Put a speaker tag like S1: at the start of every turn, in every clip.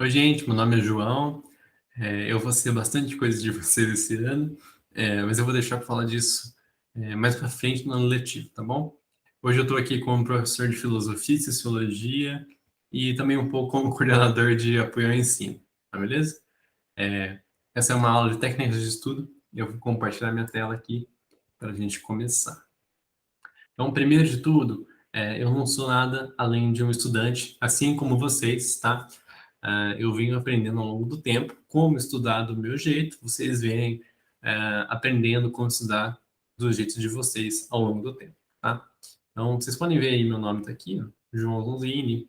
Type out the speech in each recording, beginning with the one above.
S1: Oi, gente, meu nome é João. Eu vou ser bastante coisa de vocês esse ano, mas eu vou deixar para falar disso mais para frente no ano letivo, tá bom? Hoje eu estou aqui como professor de filosofia e sociologia e também um pouco como coordenador de apoio ao ensino, tá beleza? É, Essa é uma aula de técnicas de estudo e eu vou compartilhar minha tela aqui para a gente começar. Então, primeiro de tudo, eu não sou nada além de um estudante, assim como vocês, tá? Eu venho aprendendo ao longo do tempo como estudar do meu jeito, vocês vêm aprendendo como estudar do jeito de vocês ao longo do tempo, tá? Então, vocês podem ver aí, meu nome está aqui, ó, João Gonzini,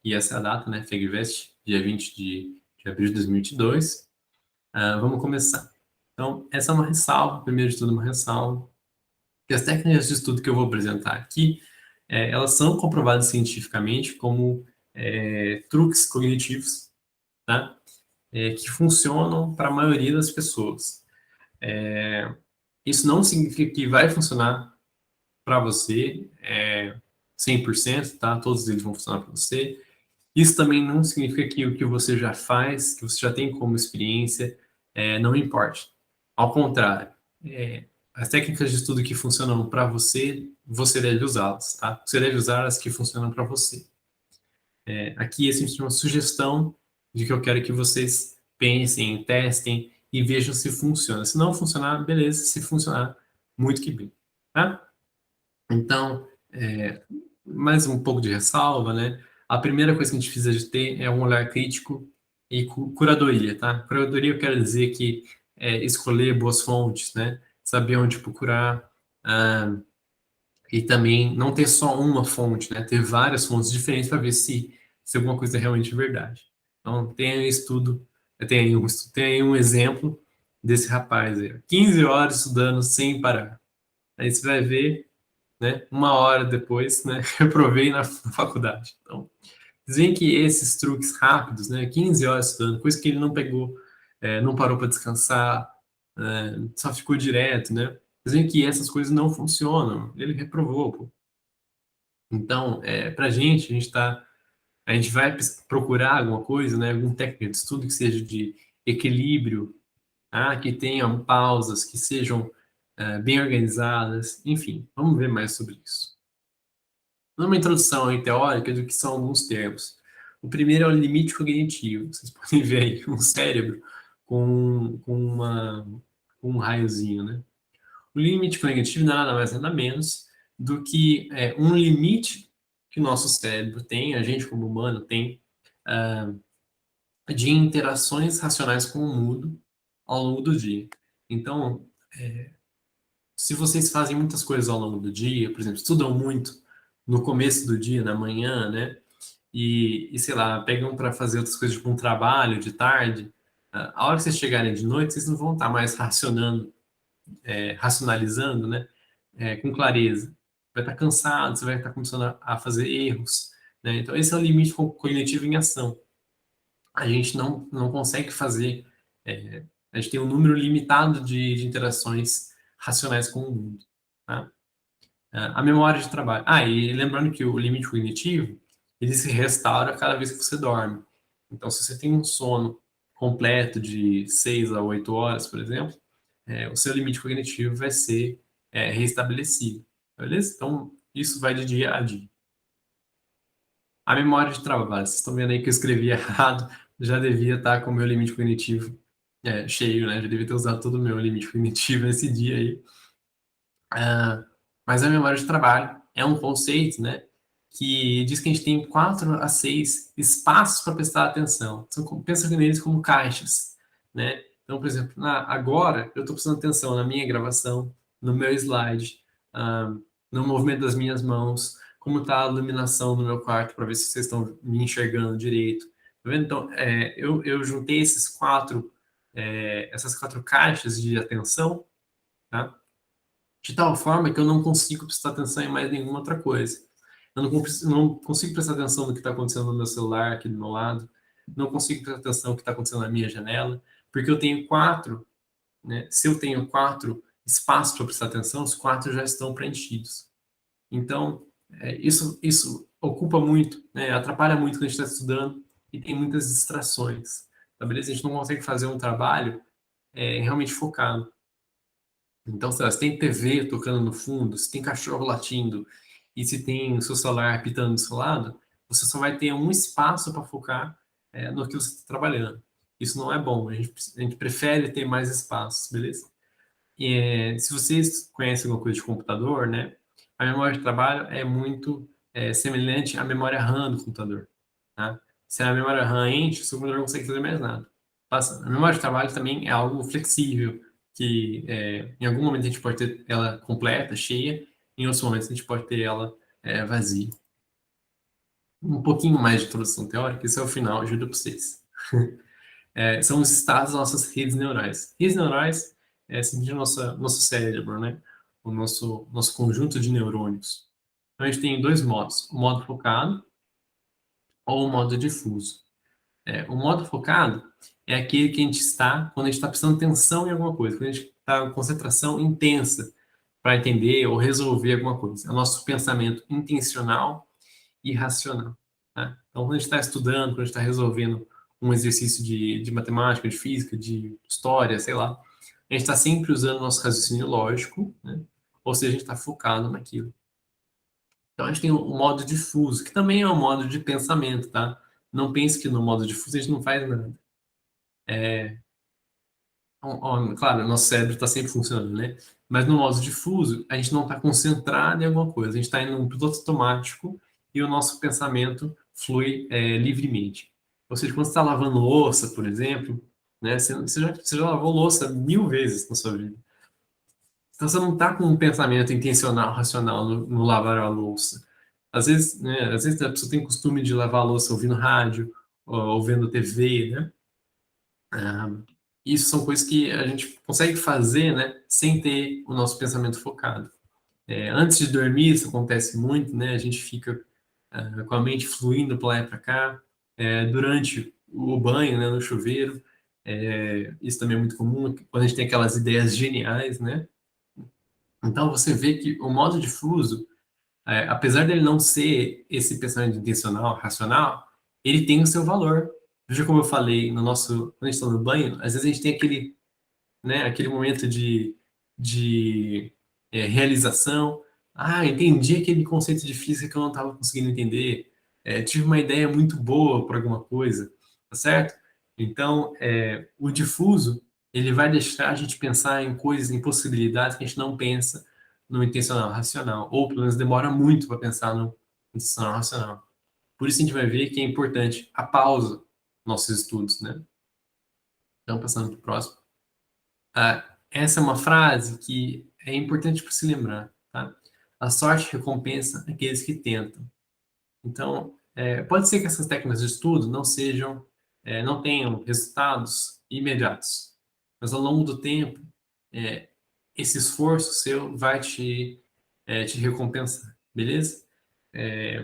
S1: e essa é a data, né, FEGVEST, dia 20 de abril de 2022. Vamos começar. Então, essa é uma ressalva, primeiro de tudo, uma ressalva, que as técnicas de estudo que eu vou apresentar aqui, elas são comprovadas cientificamente como truques cognitivos, tá? Que funcionam para a maioria das pessoas. Isso não significa que vai funcionar para você 100%, tá? Todos eles vão funcionar para você. Isso também não significa que o que você já faz, que você já tem como experiência, não importe. Ao contrário, as técnicas de estudo que funcionam para você, você deve usá-las, tá? Você deve usar as que funcionam para você. Aqui é simplesmente uma sugestão de que eu quero que vocês pensem, testem e vejam se funciona. Se não funcionar, beleza. Se funcionar, muito que bem, tá? Então, mais um pouco de ressalva, né? A primeira coisa que a gente precisa de ter é um olhar crítico e curadoria, tá? Curadoria eu quero dizer que escolher boas fontes, né? Saber onde procurar, ah, e também não ter só uma fonte, né? Ter várias fontes diferentes para ver se alguma coisa é realmente verdade. Então, tem aí um exemplo desse rapaz aí, 15 horas estudando sem parar. Aí você vai ver, né, uma hora depois, né, reprovei na faculdade. Então, dizem que esses truques rápidos, né, 15 horas estudando, coisa que ele não pegou, não parou para descansar, só ficou direto, né? Dizem que essas coisas não funcionam. Ele reprovou, pô. Então, para a gente vai procurar alguma coisa, né, algum técnica de estudo que seja de equilíbrio, tá? Que tenha pausas, que sejam bem organizadas, enfim, vamos ver mais sobre isso. Uma introdução aí, teórica do que são alguns termos. O primeiro é o limite cognitivo. Vocês podem ver aí um cérebro com um raiozinho, né? O limite cognitivo nada mais nada menos do que um limite que o nosso cérebro tem, a gente como humano tem, de interações racionais com o mundo ao longo do dia. Então, se vocês fazem muitas coisas ao longo do dia, por exemplo, estudam muito no começo do dia, na manhã, né? Sei lá, pegam para fazer outras coisas, tipo um trabalho de tarde, a hora que vocês chegarem de noite, vocês não vão estar mais racionalizando, né? Com clareza. Vai estar cansado, você vai estar começando a fazer erros, né? Então, esse é o limite cognitivo em ação. A gente não consegue fazer, a gente tem um número limitado de interações racionais com o mundo, tá? A memória de trabalho. E lembrando que o limite cognitivo, ele se restaura cada vez que você dorme. Então, se você tem um sono completo de 6 a 8 horas, por exemplo, o seu limite cognitivo vai ser restabelecido, beleza? Então, isso vai de dia a dia. A memória de trabalho, vocês estão vendo aí que eu escrevi errado, já devia estar com o meu limite cognitivo cheio, né? Já devia ter usado todo o meu limite cognitivo nesse dia aí. Mas a memória de trabalho é um conceito, né, que diz que a gente tem 4 a 6 espaços para prestar atenção. Pensa neles como caixas, né? Então, por exemplo, agora eu estou prestando atenção na minha gravação, no meu slide, ah, no movimento das minhas mãos, como está a iluminação no meu quarto, para ver se vocês estão me enxergando direito. Tá vendo? Então, eu juntei essas 4 caixas de atenção, tá? De tal forma que eu não consigo prestar atenção em mais nenhuma outra coisa. Eu não consigo prestar atenção no que está acontecendo no meu celular aqui do meu lado, não consigo prestar atenção no que está acontecendo na minha janela, porque eu tenho 4, né? Se eu tenho 4 espaços para prestar atenção, os 4 já estão preenchidos. Então, isso ocupa muito, né? Atrapalha muito quando a gente está estudando e tem muitas distrações, tá beleza? A gente não consegue fazer um trabalho realmente focado. Então, sei lá, se tem TV tocando no fundo, se tem cachorro latindo e se tem o seu celular pitando do seu lado, você só vai ter um espaço para focar no que você está trabalhando. Isso não é bom, a gente prefere ter mais espaços, beleza? Se vocês conhecem alguma coisa de computador, né, a memória de trabalho é muito semelhante à memória RAM do computador. Tá? Se a memória RAM enche, o seu computador não consegue fazer mais nada. A memória de trabalho também é algo flexível, que em algum momento a gente pode ter ela completa, cheia, em outros momentos a gente pode ter ela vazia. Um pouquinho mais de introdução teórica, isso é o final, ajuda para vocês. São os estados das nossas redes neurais. Redes neurais é simplesmente nosso cérebro, né? O nosso conjunto de neurônios. Então a gente tem dois modos, o modo focado ou o modo difuso. O modo focado é aquele que a gente está quando a gente está prestando atenção em alguma coisa, quando a gente está com concentração intensa para entender ou resolver alguma coisa. É o nosso pensamento intencional e racional. Tá? Então, quando a gente está estudando, quando a gente está resolvendo um exercício de matemática, de física, de história, sei lá, a gente está sempre usando o nosso raciocínio lógico, né? Ou seja, a gente está focado naquilo. Então, a gente tem o modo difuso, que também é um modo de pensamento, tá? Não pense que no modo difuso a gente não faz nada. Claro, nosso cérebro está sempre funcionando, né? Mas no modo difuso, a gente não está concentrado em alguma coisa, a gente está em um piloto automático e o nosso pensamento flui livremente. Ou seja, quando você está lavando louça, por exemplo, né? Você já lavou louça 1000 vezes na sua vida. Então você não está com um pensamento intencional, racional no lavar a louça. Às vezes a pessoa tem costume de lavar a louça ouvindo rádio, ou vendo TV, né? Ah, isso são coisas que a gente consegue fazer, né, sem ter o nosso pensamento focado. Antes de dormir, isso acontece muito, né? A gente fica com a mente fluindo para lá e para cá. Durante o banho, né, no chuveiro, isso também é muito comum, quando a gente tem aquelas ideias geniais, né? Então você vê que o modo difuso, apesar dele não ser esse pensamento intencional, racional, ele tem o seu valor. Veja como eu falei quando a gente está no banho, às vezes a gente tem aquele momento de realização. Ah, entendi aquele conceito de física que eu não estava conseguindo entender. Tive uma ideia muito boa para alguma coisa, tá certo? Então, o difuso, ele vai deixar a gente pensar em coisas, em possibilidades que a gente não pensa no intencional racional, ou pelo menos demora muito para pensar no intencional racional. Por isso a gente vai ver que é importante a pausa nos nossos estudos, né? Então, passando para o próximo. Essa é uma frase que é importante para se lembrar, tá? A sorte recompensa aqueles que tentam. Então, pode ser que essas técnicas de estudo não tenham resultados imediatos, mas ao longo do tempo, é, esse esforço seu vai te recompensar, beleza?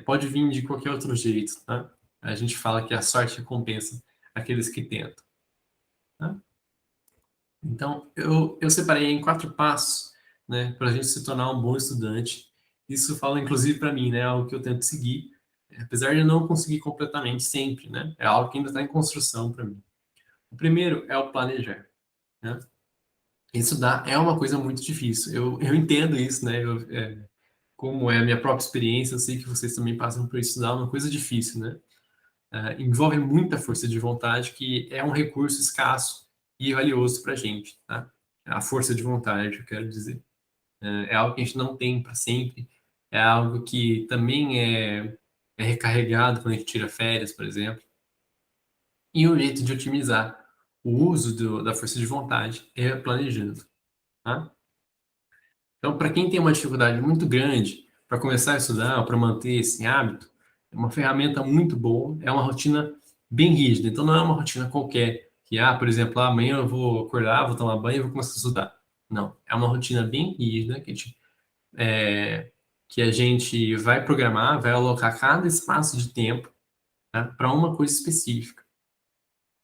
S1: Pode vir de qualquer outro jeito, tá? A gente fala que a sorte recompensa aqueles que tentam, tá? Então, eu separei em 4 passos, né, para a gente se tornar um bom estudante. Isso fala, inclusive, para mim, né, algo que eu tento seguir, apesar de eu não conseguir completamente sempre, né, é algo que ainda está em construção para mim. O primeiro é o planejar, né? Estudar é uma coisa muito difícil. Eu entendo isso, né? Como é a minha própria experiência, eu sei que vocês também passam por estudar, é uma coisa difícil, né? Envolve muita força de vontade, que é um recurso escasso e valioso para a gente, tá? A força de vontade, eu quero dizer. É algo que a gente não tem para sempre, é algo que também é recarregado quando a gente tira férias, por exemplo. E o jeito de otimizar o uso da força de vontade é planejando, tá? Então, para quem tem uma dificuldade muito grande para começar a estudar ou para manter esse hábito, é uma ferramenta muito boa, é uma rotina bem rígida. Então, não é uma rotina qualquer, que, por exemplo, amanhã eu vou acordar, vou tomar banho e vou começar a estudar. Não, é uma rotina bem rígida que a gente vai programar, vai alocar cada espaço de tempo, tá, para uma coisa específica,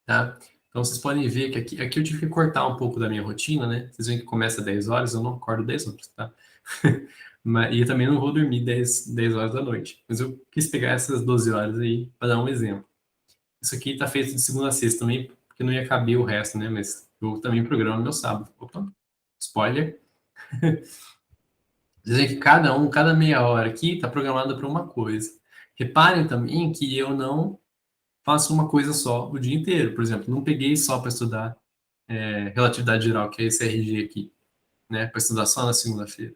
S1: tá? Então, vocês podem ver que aqui eu tive que cortar um pouco da minha rotina, né? Vocês veem que começa às 10 horas, eu não acordo 10 horas, tá? E eu também não vou dormir 10 horas da noite. Mas eu quis pegar essas 12 horas aí para dar um exemplo. Isso aqui está feito de segunda a sexta também, porque não ia caber o resto, né? Mas eu também programo meu sábado. Opa, spoiler. Dizer que cada meia hora aqui está programado para uma coisa. Reparem também que eu não faço uma coisa só o dia inteiro. Por exemplo, não peguei só para estudar relatividade geral, que é esse RG aqui, né? Para estudar só na segunda-feira.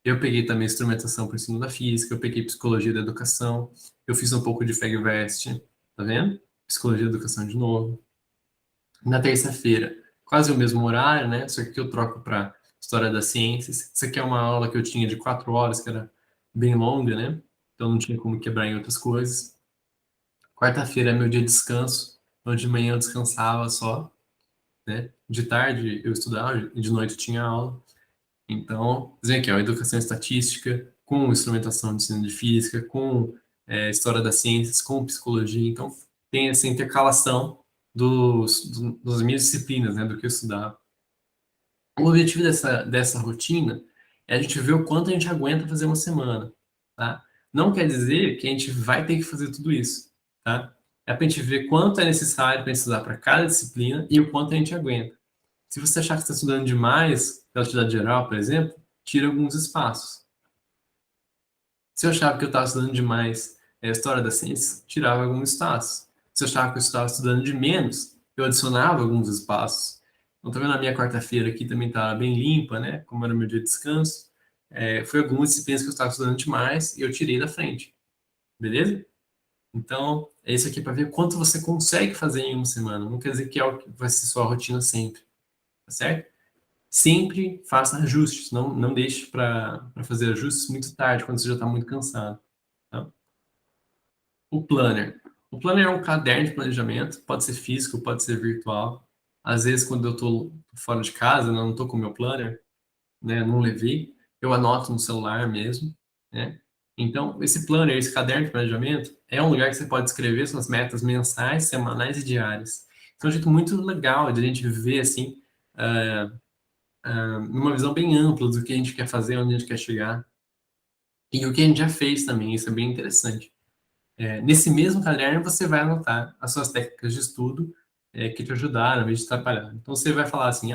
S1: Eu peguei também instrumentação por ensino da física, eu peguei psicologia da educação, eu fiz um pouco de FEGVEST, tá vendo? Psicologia da educação de novo. Na terça-feira, quase o mesmo horário, né? Só que eu troco para História das Ciências. Isso aqui é uma aula que eu tinha de 4 horas, que era bem longa, né? Então não tinha como quebrar em outras coisas. Quarta-feira é meu dia de descanso, onde de manhã eu descansava só, né? De tarde eu estudava e de noite eu tinha aula. Então, dizer aqui, ó, educação estatística, com instrumentação de ensino de física, com história das ciências, com psicologia. Então, tem essa intercalação das minhas disciplinas, né, do que eu estudava. O objetivo dessa rotina é a gente ver o quanto a gente aguenta fazer uma semana, tá? Não quer dizer que a gente vai ter que fazer tudo isso, tá? É para a gente ver quanto é necessário para estudar para cada disciplina e o quanto a gente aguenta. Se você achar que está estudando demais, relatividade geral, por exemplo, tira alguns espaços. Se eu achava que eu estava estudando demais história da ciência, tirava alguns espaços. Se eu achava que eu estava estudando de menos, eu adicionava alguns espaços. Então, tá vendo a minha quarta-feira aqui também estava bem limpa, né? Como era meu dia de descanso. Foi algumas disciplinas que eu estava estudando demais e eu tirei da frente. Beleza? Então, é isso aqui para ver quanto você consegue fazer em uma semana. Não quer dizer que é o que vai ser sua rotina sempre. Tá certo? Sempre faça ajustes, não deixe para fazer ajustes muito tarde, quando você já está muito cansado. Tá? O planner. O planner é um caderno de planejamento, pode ser físico, pode ser virtual. Às vezes, quando eu estou fora de casa, não estou com o meu planner, né, não levei, eu anoto no celular mesmo. Né? Então, esse planner, esse caderno de planejamento, é um lugar que você pode escrever suas metas mensais, semanais e diárias. Então, é um jeito muito legal de a gente viver assim. Numa visão bem ampla do que a gente quer fazer, onde a gente quer chegar, e o que a gente já fez também, isso é bem interessante. Nesse mesmo caderno, você vai anotar as suas técnicas de estudo que te ajudaram, ao invés de atrapalhar. Então, você vai falar assim,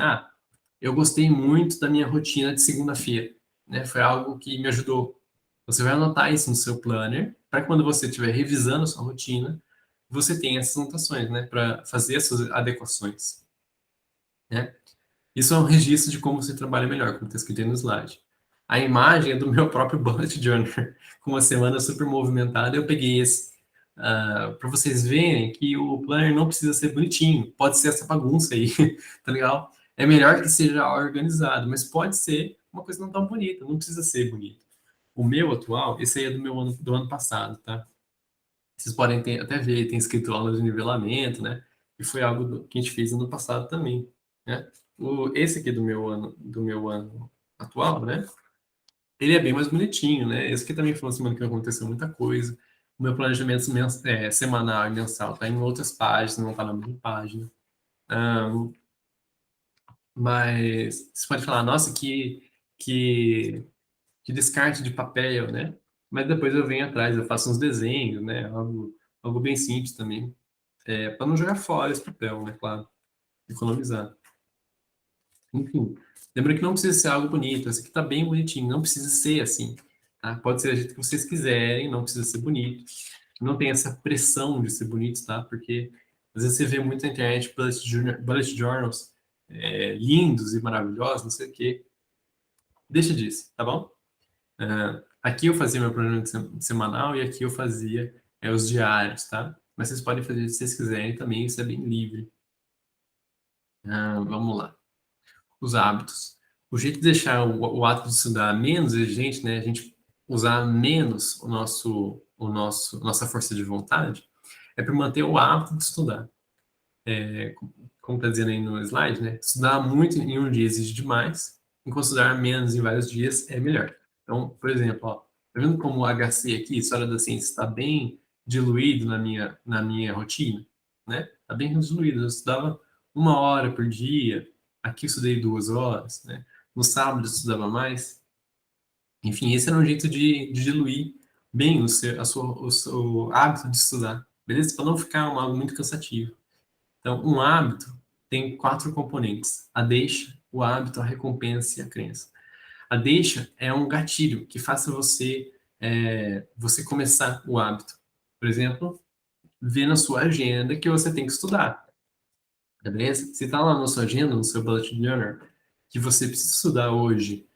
S1: eu gostei muito da minha rotina de segunda-feira, né? Foi algo que me ajudou. Você vai anotar isso no seu planner, para quando você estiver revisando a sua rotina, você tenha essas anotações, né? Para fazer as suas adequações, né? Isso é um registro de como você trabalha melhor, como está escrito aí no slide. A imagem é do meu próprio bullet journal, com uma semana super movimentada. Eu peguei esse para vocês verem que o planner não precisa ser bonitinho, pode ser essa bagunça aí, tá legal? É melhor que seja organizado, mas pode ser uma coisa não tão bonita, não precisa ser bonito. O meu atual, esse aí é do ano passado, tá? Vocês podem até ver, tem escrito aula de nivelamento, né? E foi algo que a gente fez ano passado também, né? Esse aqui do meu ano atual, né? Ele é bem mais bonitinho, né? Esse aqui também foi uma semana que aconteceu muita coisa. O meu planejamento semanal e mensal está em outras páginas, não está na mesma página. Ahn, mas você pode falar, nossa, que, que descarte de papel, né? Mas depois eu venho atrás, eu faço uns desenhos, né? Algo bem simples também. Para não jogar fora esse papel, né? Claro, economizar. Enfim, lembra que não precisa ser algo bonito. Esse aqui tá bem bonitinho, não precisa ser assim. Tá? Pode ser do jeito que vocês quiserem, não precisa ser bonito. Não tem essa pressão de ser bonito, tá? Porque às vezes você vê muito na internet bullet journals lindos e maravilhosos, não sei o quê. Deixa disso, tá bom? Aqui eu fazia meu planejamento semanal e aqui eu fazia os diários, tá? Mas vocês podem fazer se vocês quiserem também, isso é bem livre. Vamos lá. Os hábitos. O jeito de deixar o hábito de estudar menos exigente, né? A gente usar menos nossa força de vontade, é para manter o hábito de estudar. Como está dizendo aí no slide, né? Estudar muito em um dia exige demais, enquanto estudar menos em vários dias é melhor. Então, por exemplo, ó, tá vendo como o HC aqui, História da Ciência, está bem diluído na minha rotina, né? Está bem diluído. Eu estudava 1 hora por dia, aqui eu estudei 2 horas, né? No sábado eu estudava mais. Enfim, esse era um jeito de diluir bem o seu hábito de estudar, beleza? Para não ficar algo muito cansativo. Então, um hábito tem 4 componentes: a deixa, o hábito, a recompensa e a crença. A deixa é um gatilho que faça você começar o hábito. Por exemplo, ver na sua agenda que você tem que estudar, beleza? Se está lá na sua agenda, no seu bullet journal, que você precisa estudar hoje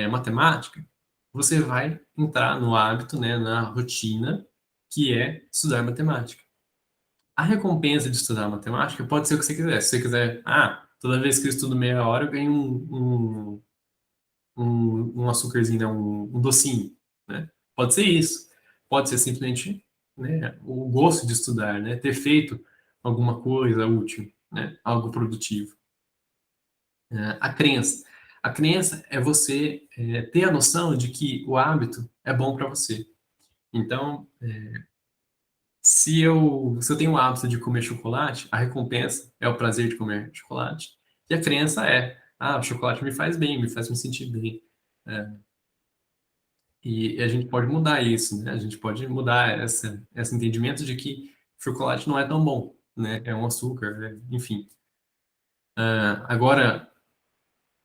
S1: matemática, você vai entrar no hábito, né, na rotina, que é estudar matemática. A recompensa de estudar matemática pode ser o que você quiser. Se você quiser, toda vez que eu estudo meia hora, eu ganho um açúcarzinho, né, um docinho, né? Pode ser isso. Pode ser simplesmente, né, o gosto de estudar, né? Ter feito alguma coisa útil, né? Algo produtivo. A crença. A crença é você ter a noção de que o hábito é bom para você. Então, se eu tenho o hábito de comer chocolate, a recompensa é o prazer de comer chocolate. E a crença é, o chocolate me faz bem, me faz me sentir bem. É, e a gente pode mudar isso, né? A gente pode mudar esse entendimento de que chocolate não é tão bom, né? É um açúcar, enfim. Agora,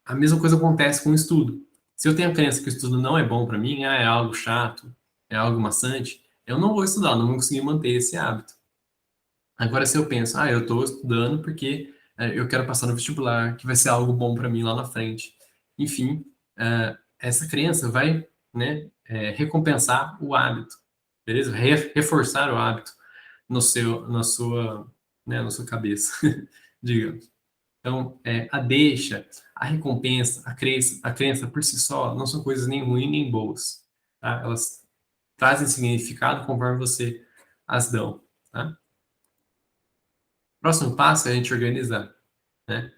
S1: a mesma coisa acontece com o estudo. Se eu tenho a crença que o estudo não é bom para mim, é algo chato, é algo maçante, eu não vou estudar, não vou conseguir manter esse hábito. Agora, se eu penso, eu estou estudando porque eu quero passar no vestibular, que vai ser algo bom para mim lá na frente. Enfim, essa crença vai, né, recompensar o hábito, beleza? Reforçar o hábito na sua cabeça, digamos. Então, a deixa, a recompensa, a crença por si só não são coisas nem ruins nem boas, tá? Elas trazem significado conforme você as dão, tá? Próximo passo é a gente organizar, né?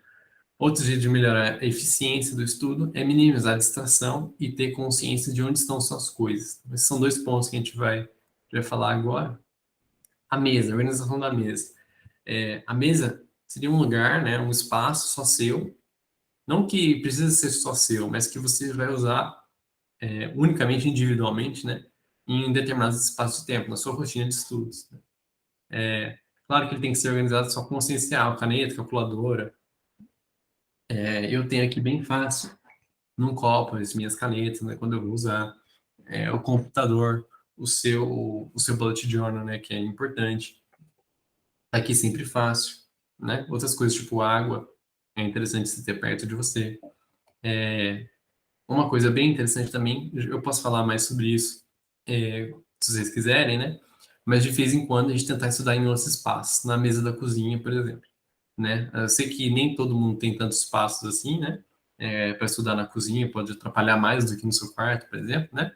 S1: Outro jeito de melhorar a eficiência do estudo é minimizar a distração e ter consciência de onde estão suas coisas. Esses são 2 pontos que a gente vai falar agora. A mesa, a organização da mesa. A mesa seria um lugar, né, um espaço só seu, não que precisa ser só seu, mas que você vai usar unicamente, individualmente, né, em determinados espaços de tempo, na sua rotina de estudos. Né? Claro que ele tem que ser organizado só com essencial, caneta, calculadora. Eu tenho aqui bem fácil, num copo, as minhas canetas, né, quando eu vou usar, o computador, o seu bullet journal, né, que é importante. Tá aqui sempre fácil, né? Outras coisas, tipo água, é interessante você ter perto de você. Uma coisa bem interessante também, eu posso falar mais sobre isso, se vocês quiserem, né? Mas de vez em quando a gente tentar estudar em outros espaços, na mesa da cozinha, por exemplo, né? Eu sei que nem todo mundo tem tantos espaços assim, né? Para estudar na cozinha, pode atrapalhar mais do que no seu quarto, por exemplo, né?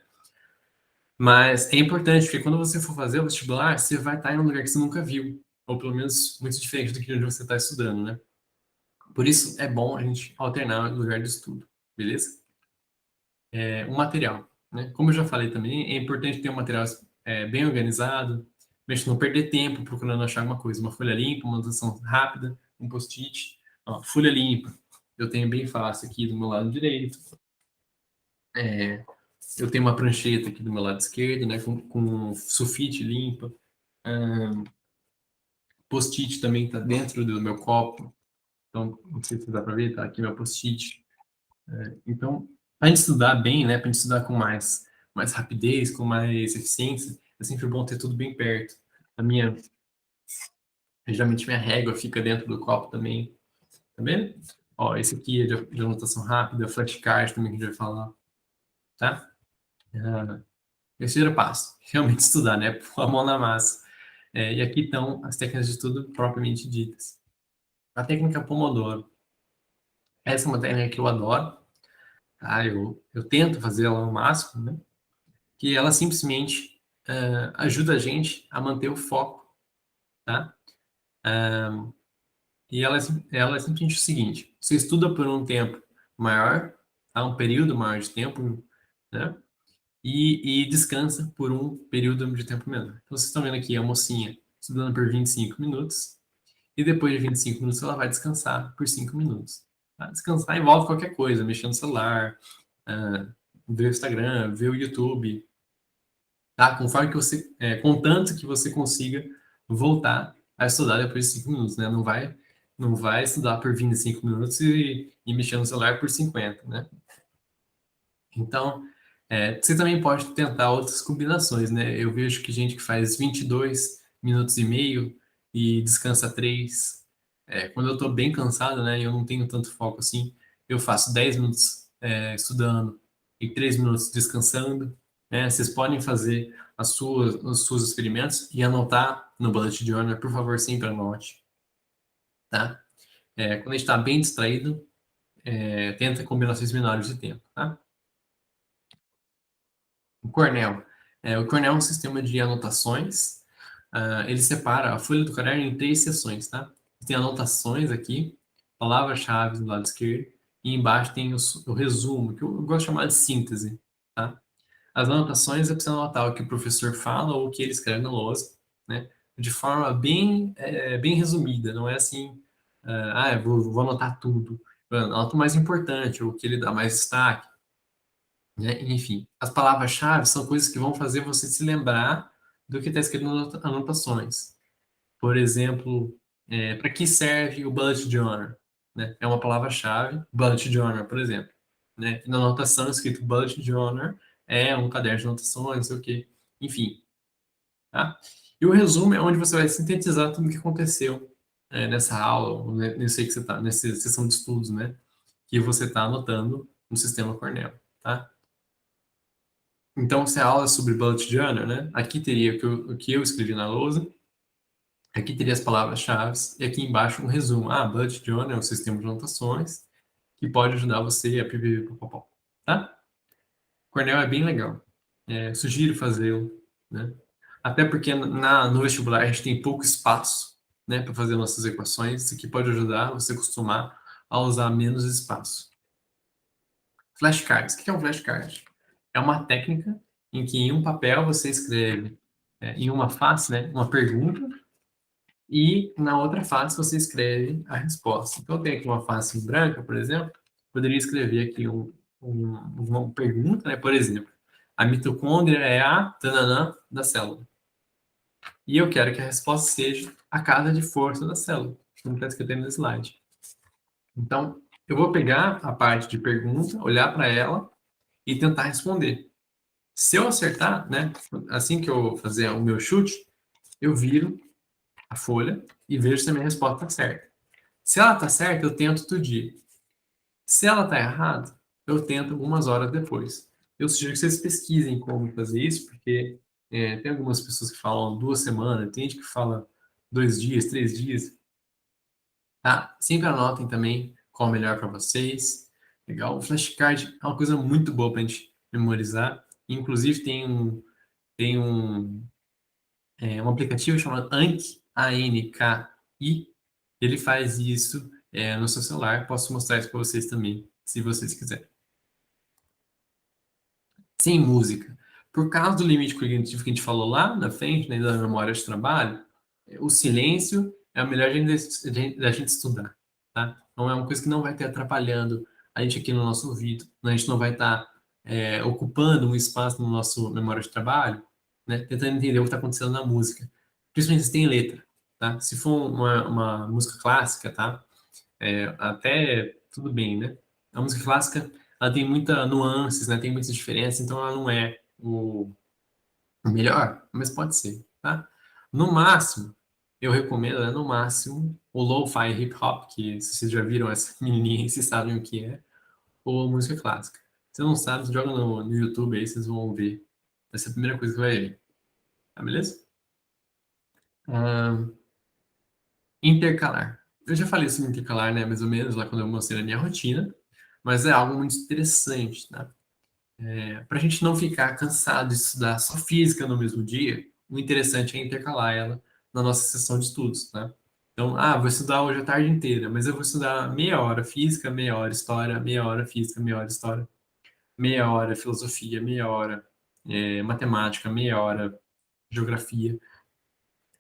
S1: Mas é importante, porque quando você for fazer o vestibular, você vai estar em um lugar que você nunca viu, ou pelo menos muito diferente do que onde você está estudando, né? Por isso é bom a gente alternar o lugar de estudo, beleza? O material, né? Como eu já falei também, é importante ter um material bem organizado, pra gente não perder tempo procurando achar alguma coisa. Uma folha limpa, uma anotação rápida, um post-it. Ó, folha limpa, eu tenho bem fácil aqui do meu lado direito. Eu tenho uma prancheta aqui do meu lado esquerdo, né, com sulfite limpa. Post-it também está dentro do meu copo. Então, não sei se dá para ver, tá aqui meu post-it. Então, para a gente estudar bem, né, para a gente estudar com mais rapidez, com mais eficiência, é sempre bom ter tudo bem perto. Geralmente minha régua fica dentro do copo também, tá vendo? Ó, esse aqui é de anotação rápida, flashcard também que a gente vai falar, tá? Terceiro passo, realmente estudar, né? Pôr a mão na massa. E aqui estão as técnicas de estudo propriamente ditas. A técnica Pomodoro. Essa é uma técnica que eu adoro, tá? Eu tento fazer ela ao máximo, né? Que ela simplesmente ajuda a gente a manter o foco, tá? E ela é simplesmente o seguinte: você estuda por um tempo maior, tá? Um período maior de tempo, né? E descansa por um período de tempo menor. Então, vocês estão vendo aqui a mocinha estudando por 25 minutos, e depois de 25 minutos ela vai descansar por 5 minutos. Tá? Descansar envolve qualquer coisa, mexer no celular, ver o Instagram, ver o YouTube, tá? Conforme que contanto que você consiga voltar a estudar depois de 5 minutos, né? Não vai estudar por 25 minutos e mexer no celular por 50, né? Então, você também pode tentar outras combinações, né? Eu vejo que gente que faz 22 minutos e meio e descansa 3. Quando eu estou bem cansado, né? E eu não tenho tanto foco assim, eu faço 10 minutos estudando e 3 minutos descansando, né? Vocês podem fazer os seus experimentos e anotar no bullet journal, por favor, sempre anote, tá? Quando a gente está bem distraído, tenta combinações menores de tempo, tá? O Cornell. O Cornell é um sistema de anotações. Ele separa a folha do caderno em 3 seções, tá? Tem anotações aqui, palavras-chave do lado esquerdo, e embaixo tem o resumo, que eu gosto de chamar de síntese, tá? As anotações é para você anotar o que o professor fala ou o que ele escreve na lousa, né? De forma bem resumida, não é assim, eu vou anotar tudo. Eu anoto o mais importante, ou o que ele dá mais destaque, né? Enfim, as palavras-chave são coisas que vão fazer você se lembrar do que está escrito nas anotações. Por exemplo, para que serve o bullet journal? Né? É uma palavra-chave, bullet journal, por exemplo. Né? E na anotação, escrito bullet journal é um caderno de anotações, não sei o quê. Enfim, tá? E o resumo é onde você vai sintetizar tudo o que aconteceu nessa aula, ou nesse aí que você está, nessa sessão de estudos, né? Que você está anotando no sistema Cornell, tá? Então, se a aula é sobre bullet journal, né? Aqui teria o que eu escrevi na lousa, aqui teria as palavras-chave, e aqui embaixo um resumo. Bullet journal é um sistema de anotações que pode ajudar você a pipipipopopó, tá? Cornell é bem legal. Sugiro fazê-lo, né? Até porque no vestibular a gente tem pouco espaço, né, para fazer nossas equações. Isso aqui pode ajudar você a acostumar a usar menos espaço. Flashcards. O que é um flashcard? É uma técnica em que em um papel você escreve em uma face, né, uma pergunta, e na outra face você escreve a resposta. Então, tem aqui uma face branca, por exemplo, poderia escrever aqui uma pergunta, né, por exemplo, a mitocôndria é a tananã da célula. E eu quero que a resposta seja a casa de força da célula, como está escrito aí no slide. Então, eu vou pegar a parte de pergunta, olhar para ela e tentar responder. Se eu acertar, né, assim que eu fazer o meu chute, eu viro a folha e vejo se a minha resposta está certa. Se ela está certa, eu tento outro dia. Se ela está errada, eu tento algumas horas depois. Eu sugiro que vocês pesquisem como fazer isso, porque tem algumas pessoas que falam 2 semanas, tem gente que fala 2 dias, 3 dias. Tá? Sempre anotem também qual é o melhor para vocês. Legal? O flashcard é uma coisa muito boa para a gente memorizar. Inclusive, tem um aplicativo chamado Anki, A-N-K-I. Ele faz isso no seu celular. Posso mostrar isso para vocês também, se vocês quiserem. Sem música. Por causa do limite cognitivo que a gente falou lá na frente, né, da memória de trabalho, o silêncio é a melhor da gente estudar, tá? Não é uma coisa que não vai estar atrapalhando a gente aqui no nosso ouvido, né? A gente não vai estar ocupando um espaço no nosso memória de trabalho, né? Tentando entender o que está acontecendo na música. Principalmente se tem letra, tá? Se for uma música clássica, tá? Até tudo bem, né? A música clássica, ela tem muitas nuances, né? Tem muitas diferenças, então ela não é o melhor, mas pode ser, tá? No máximo, eu recomendo, no máximo, o lo-fi hip hop, que se vocês já viram essa menininha, vocês sabem o que é, ou a música clássica. Se não sabe, joga no YouTube aí, vocês vão ver. Vai ser a primeira coisa que vai ver. Tá, beleza? Ah, intercalar. Eu já falei sobre intercalar, né? Mais ou menos lá quando eu mostrei a minha rotina, mas é algo muito interessante, tá? Para a gente não ficar cansado de estudar só física no mesmo dia, o interessante é intercalar ela na nossa sessão de estudos, tá? Então, vou estudar hoje a tarde inteira, mas eu vou estudar meia hora física, meia hora história, meia hora física, meia hora história, meia hora filosofia, meia hora matemática, meia hora geografia.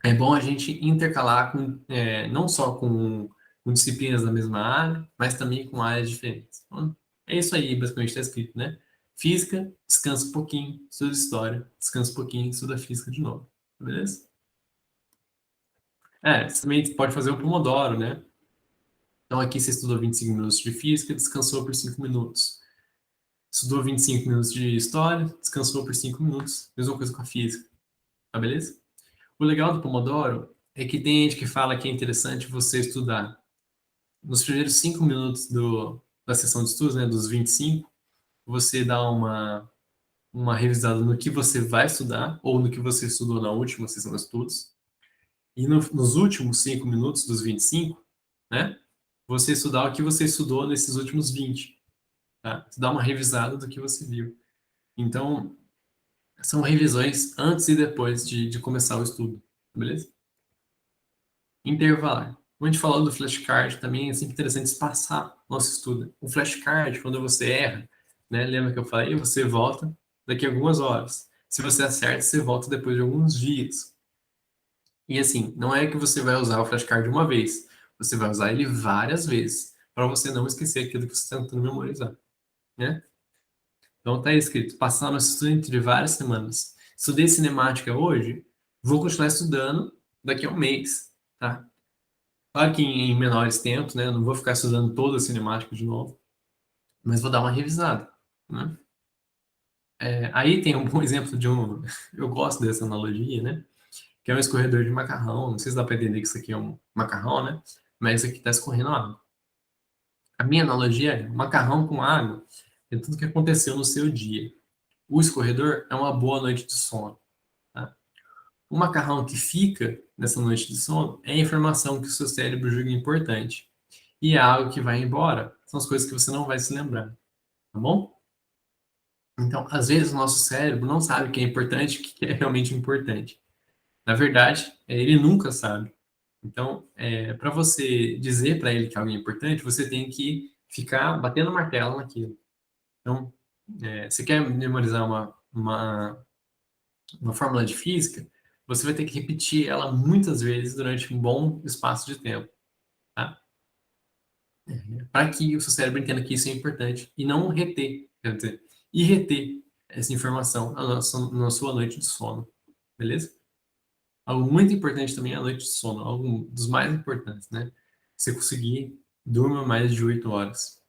S1: É bom a gente intercalar não só com disciplinas da mesma área, mas também com áreas diferentes. Então, é isso aí, basicamente está escrito, né? Física, descansa um pouquinho, estuda história, descansa um pouquinho, estuda física de novo. Beleza? Você também pode fazer o Pomodoro, né? Então aqui você estudou 25 minutos de física, descansou por 5 minutos. Estudou 25 minutos de história, descansou por 5 minutos. Mesma coisa com a física, tá beleza? O legal do Pomodoro é que tem gente que fala que é interessante você estudar nos primeiros 5 minutos da sessão de estudos, né, dos 25, você dá uma revisada no que você vai estudar ou no que você estudou na última sessão de estudos. E nos últimos 5 minutos dos 25, né, você estudar o que você estudou nesses últimos 20, tá? Você dá uma revisada do que você viu. Então, são revisões antes e depois de começar o estudo, beleza? Intervalar. Como a gente falou do flashcard, também é sempre interessante espaçar nosso estudo. O flashcard, quando você erra, né, lembra que eu falei? Você volta daqui a algumas horas. Se você acerta, você volta depois de alguns dias. E assim, não é que você vai usar o flashcard uma vez, você vai usar ele várias vezes, para você não esquecer aquilo que você está tentando memorizar, né? Então tá escrito, passar nosso estudo entre várias semanas. Estudei cinemática hoje, vou continuar estudando daqui a um mês, tá? Claro que em menores tempos, né? Eu não vou ficar estudando toda a cinemática de novo, mas vou dar uma revisada, né? Aí tem um bom exemplo de um... Eu gosto dessa analogia, né? Que é um escorredor de macarrão. Não sei se dá para entender que isso aqui é um macarrão, né? Mas isso aqui está escorrendo água. A minha analogia é macarrão com água é tudo que aconteceu no seu dia. O escorredor é uma boa noite de sono, tá? O macarrão que fica nessa noite de sono é a informação que o seu cérebro julga importante. E a água que vai embora são as coisas que você não vai se lembrar, tá bom? Então, às vezes, o nosso cérebro não sabe o que é importante e o que é realmente importante. Na verdade, ele nunca sabe. Então, para você dizer para ele que algo é importante, você tem que ficar batendo martelo naquilo. Então, você quer memorizar uma fórmula de física, você vai ter que repetir ela muitas vezes durante um bom espaço de tempo, tá? Para que o seu cérebro entenda que isso é importante e não reter, quer dizer, e reter essa informação na sua noite de sono, beleza? Algo muito importante também é a noite de sono, algo dos mais importantes, né? Você conseguir durma mais de 8 horas,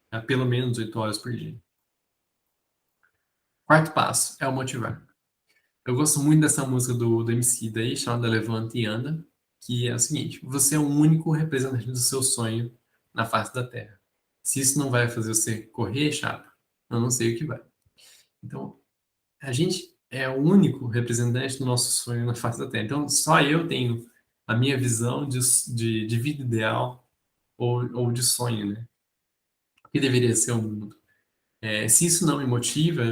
S1: tá? Pelo menos 8 horas por dia. Quarto passo é o motivar. Eu gosto muito dessa música do Emicida aí, chamada Levanta e Anda, que é o seguinte: você é o único representante do seu sonho na face da Terra. Se isso não vai fazer você correr, chapa, eu não sei o que vai. Então, a gente é o único representante do nosso sonho na face da Terra. Então, só eu tenho a minha visão de vida ideal ou de sonho, né? O que deveria ser o mundo. Se isso não me motiva,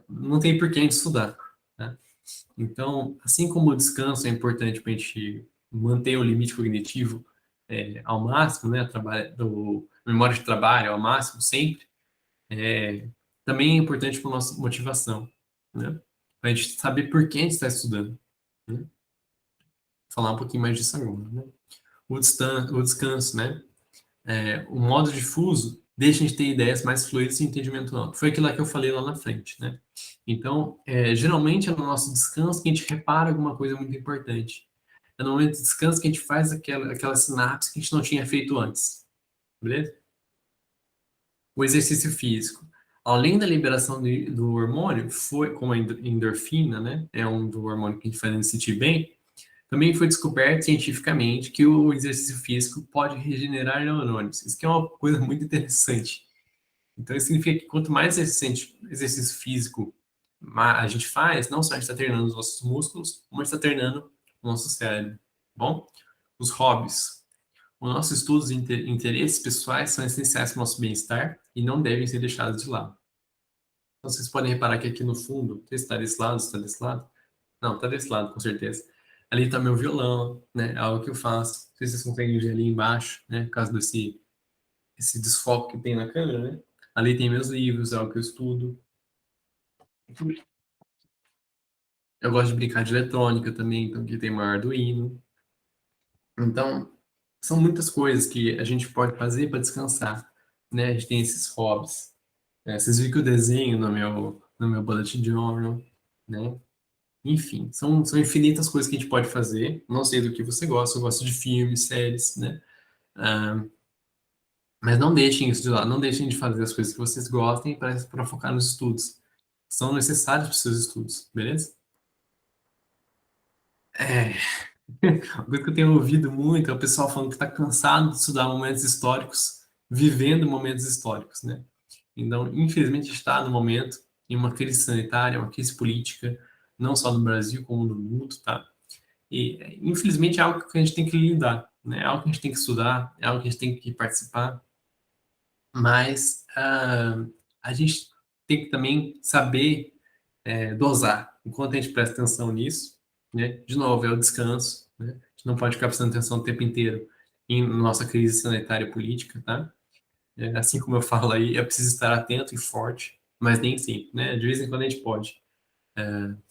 S1: não tem por que a gente estudar, né? Então, assim como o descanso é importante para a gente manter o limite cognitivo ao máximo, né? Do memória de trabalho ao máximo, sempre, também é importante para a nossa motivação, né? Para a gente saber por que a gente está estudando, né? Vou falar um pouquinho mais disso agora, né? O descanso, né? O modo difuso deixa a gente ter ideias mais fluidas e entendimento amplo. Foi aquilo lá que eu falei lá na frente, né? Então, geralmente é no nosso descanso que a gente repara alguma coisa muito importante. É no momento de descanso que a gente faz aquela sinapse que a gente não tinha feito antes, beleza? O exercício físico. Além da liberação do hormônio, foi como a endorfina, né? É um do hormônio que a gente faz a gente sentir bem. Também foi descoberto cientificamente que o exercício físico pode regenerar neurônios. Isso que é uma coisa muito interessante. Então, isso significa que quanto mais exercício físico a gente faz, não só a gente está treinando os nossos músculos, como a gente está treinando o nosso cérebro. Bom, os hobbies. Os nossos estudos e interesses pessoais são essenciais para o nosso bem-estar e não devem ser deixados de lado. Então, vocês podem reparar que aqui no fundo, você está desse lado, está desse lado? Não, está desse lado, com certeza. Ali está meu violão, né? É algo que eu faço. Não sei se vocês conseguem ver ali embaixo, né? Por causa esse desfoque que tem na câmera, né? Ali tem meus livros, é algo que eu estudo. Eu gosto de brincar de eletrônica também, então aqui tem meu Arduino. Então, são muitas coisas que a gente pode fazer para descansar, né? A gente tem esses hobbies. Vocês viram que eu desenho no meu bullet journal, né? Enfim, são infinitas coisas que a gente pode fazer. Não sei do que você gosta, eu gosto de filmes, séries, né? Ah, mas não deixem isso de lado, não deixem de fazer as coisas que vocês gostem para focar nos estudos. São necessários para os seus estudos, beleza? É, uma coisa que eu tenho ouvido muito é o pessoal falando que está cansado de estudar momentos históricos, vivendo momentos históricos, né? Então, infelizmente, está no momento em uma crise sanitária, uma crise política, não só no Brasil, como no mundo, tá? E, infelizmente, é algo que a gente tem que lidar, né? É algo que a gente tem que estudar, é algo que a gente tem que participar, mas a gente tem que também saber dosar. Enquanto a gente presta atenção nisso, né? De novo, é o descanso, né? A gente não pode ficar prestando atenção o tempo inteiro em nossa crise sanitária e política, tá? Assim como eu falo aí, é preciso estar atento e forte, mas nem sempre, né? De vez em quando a gente pode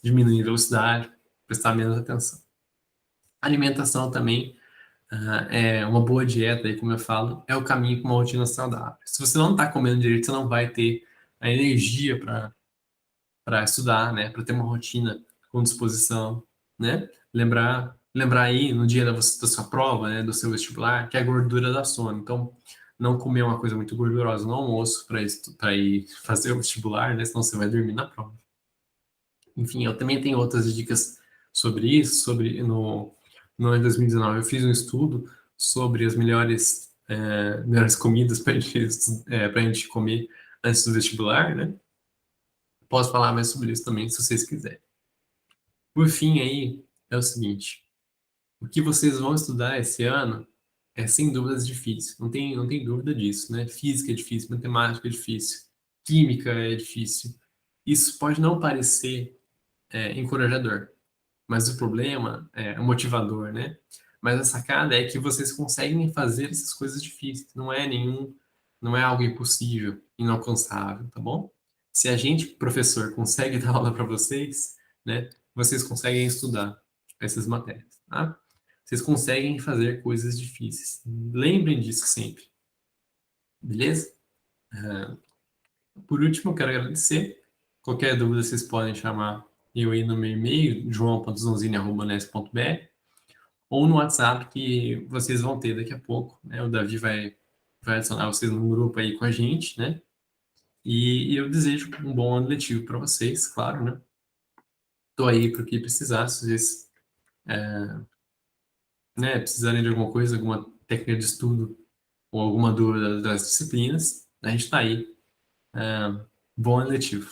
S1: diminuir a velocidade, prestar menos atenção. Alimentação também é uma boa dieta, aí, como eu falo, é o caminho para uma rotina saudável. Se você não está comendo direito, você não vai ter a energia para estudar, né? Para ter uma rotina com disposição, né? Lembrar aí no dia da sua prova, né? Do seu vestibular, que é a gordura da sono. Então, não comer uma coisa muito gordurosa no almoço para ir fazer o vestibular, né? Senão você vai dormir na prova. Enfim, eu também tenho outras dicas sobre isso, no ano de 2019 eu fiz um estudo sobre as melhores comidas para a gente comer antes do vestibular, né? Posso falar mais sobre isso também, se vocês quiserem. Por fim, aí, é o seguinte: o que vocês vão estudar esse ano é sem dúvidas difícil, não tem dúvida disso, né? Física é difícil, matemática é difícil, química é difícil. Isso pode não parecer encorajador, mas o problema é o motivador, né? Mas a sacada é que vocês conseguem fazer essas coisas difíceis, não é algo impossível, inalcançável, tá bom? Se a gente, professor, consegue dar aula para vocês, né? Vocês conseguem estudar essas matérias, tá? Vocês conseguem fazer coisas difíceis. Lembrem disso sempre, beleza? Por último, eu quero agradecer. Qualquer dúvida, vocês podem chamar eu aí no meu e-mail, joão.zonzini@nes.br, ou no WhatsApp que vocês vão ter daqui a pouco, né? O Davi vai adicionar vocês no grupo aí com a gente, né? E eu desejo um bom ano letivo para vocês, claro, né? Tô aí para o que precisar, se vocês, né, precisarem de alguma coisa, alguma técnica de estudo ou alguma dúvida das disciplinas, a gente está aí. Bom ano letivo.